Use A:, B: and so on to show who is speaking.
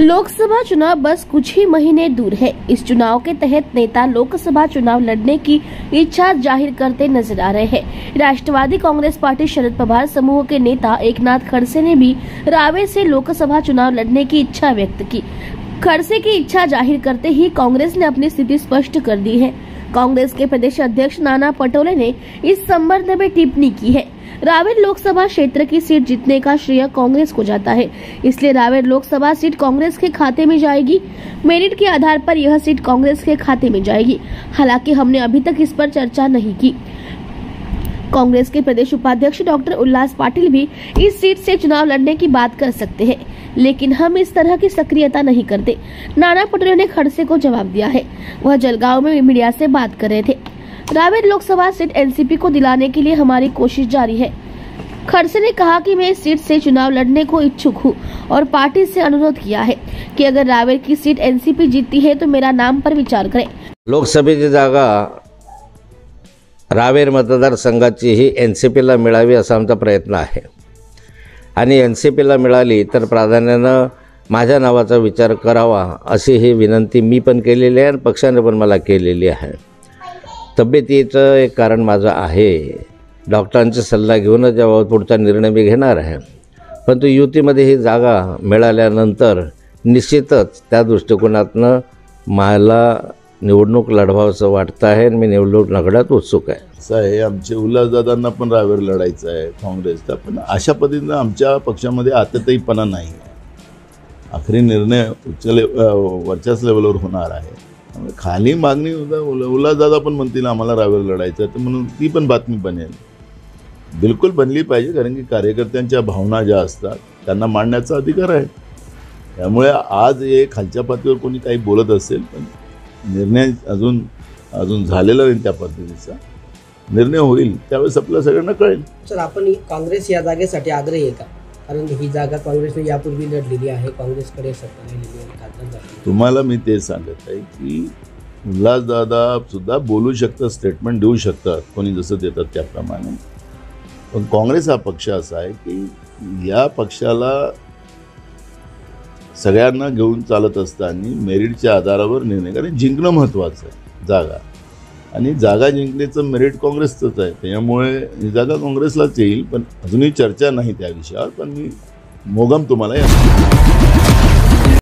A: लोकसभा चुनाव बस कुछ ही महीने दूर है। इस चुनाव के तहत नेता लोकसभा चुनाव लड़ने की इच्छा जाहिर करते नजर आ रहे हैं। राष्ट्रवादी कांग्रेस पार्टी शरद पवार समूह के नेता एकनाथ खड़से ने भी रावेर से लोकसभा चुनाव लड़ने की इच्छा व्यक्त की। खड़से की इच्छा जाहिर करते ही कांग्रेस ने अपनी स्थिति स्पष्ट कर दी है। कांग्रेस के प्रदेश अध्यक्ष नाना पटोले ने इस संबंध में टिप्पणी की है। रावेर लोकसभा क्षेत्र की सीट जीतने का श्रेय कांग्रेस को जाता है, इसलिए रावेर लोकसभा सीट कांग्रेस के खाते में जाएगी। मेरिट के आधार पर यह सीट कांग्रेस के खाते में जाएगी। हालांकि हमने अभी तक इस पर चर्चा नहीं की। कांग्रेस के प्रदेश उपाध्यक्ष डॉक्टर उल्लास पाटिल भी इस सीट से चुनाव लड़ने की बात कर सकते हैं, लेकिन हम इस तरह की सक्रियता नहीं करते। नाना पटोले ने खड़से को जवाब दिया है। वह जलगांव में मीडिया से बात कर रहे थे। रावेर लोकसभा सीट एनसीपी को दिलाने के लिए हमारी कोशिश जारी है। खड़से ने कहा कि मैं इस सीट से चुनाव लड़ने को इच्छुक हूं और पार्टी से अनुरोध किया है कि अगर रावेर की सीट एनसीपी जीतती है तो मेरा नाम पर विचार करें।
B: लोकसभेची जागा रावेर मतदारसंघाची ही एनसीपीला मिळावी असा आमचा प्रयत्न आहे आणि एनसीपीला मिळाली तर प्राधान्यानं माझ्या नावाचा विचार करावा अशी ही विनंती मी पण केलेली आहे आणि पक्षाने पण मला केलेली आहे। तब्येतीचं एक कारण माझं आहे, डॉक्टरांचा सल्ला घेऊनच याबाबत पुढचा निर्णय मी घेणार आहे। परंतु युतीमध्ये ही जागा मिळाल्यानंतर निश्चितच त्या दृष्टिकोनातनं मला निवडणूक लढवावंसं वाटतं आहे आणि मी निवडणूक लढण्यात उत्सुक आहे।
C: असं आहे, आमचे उल्हासदादांना पण रावेर लढायचं आहे काँग्रेसचा, पण अशा पद्धतीनं आमच्या पक्षामध्ये आतताईपणा नाही आहे। आखरी निर्णय वरच्याच लेवलवर होणार आहे। त्यामुळे खाली मागणी उल्हासदादा पण म्हणतील आम्हाला रावेर लढायचं आहे, तर म्हणून ती पण बातमी बनेल, बिलकुल बनली पाहिजे। कारण की कार्यकर्त्यांच्या भावना ज्या असतात त्यांना मांडण्याचा अधिकार आहे। त्यामुळे आज हे खालच्या पातळीवर कोणी काही बोलत असेल, पण निर्णय अजून झालेला नाही। त्या पद्धतीचा निर्णय होईल त्यावेळेस आपल्या सगळ्यांना कळेल।
D: सर, आपण काँग्रेस या जागेसाठी आग्रही आहे का? कारण ही जागा काँग्रेसने यापूर्वी लढलेली आहे, काँग्रेसकडे सत्ता राहिलेली आहे। तुम्हाला मी ते सांगत आहे की उल्हासदादा सुद्धा बोलू शकतात, स्टेटमेंट देऊ शकतात, कोणी जसं देतात त्याप्रमाणे। पण काँग्रेस हा पक्ष असा आहे की या पक्षाला सगळ्यांना घेऊन चालत असताना मेरिटच्या आधारावर निर्णय, कारण जिंकणं महत्त्वाचं आहे जागा, आणि जागा जिंकण्याचं मेरिट काँग्रेसचंच आहे। त्यामुळे ही जागा काँग्रेसलाच येईल, पण अजूनही चर्चा नाही त्या विषयावर। पण मी मोगम तुम्हाला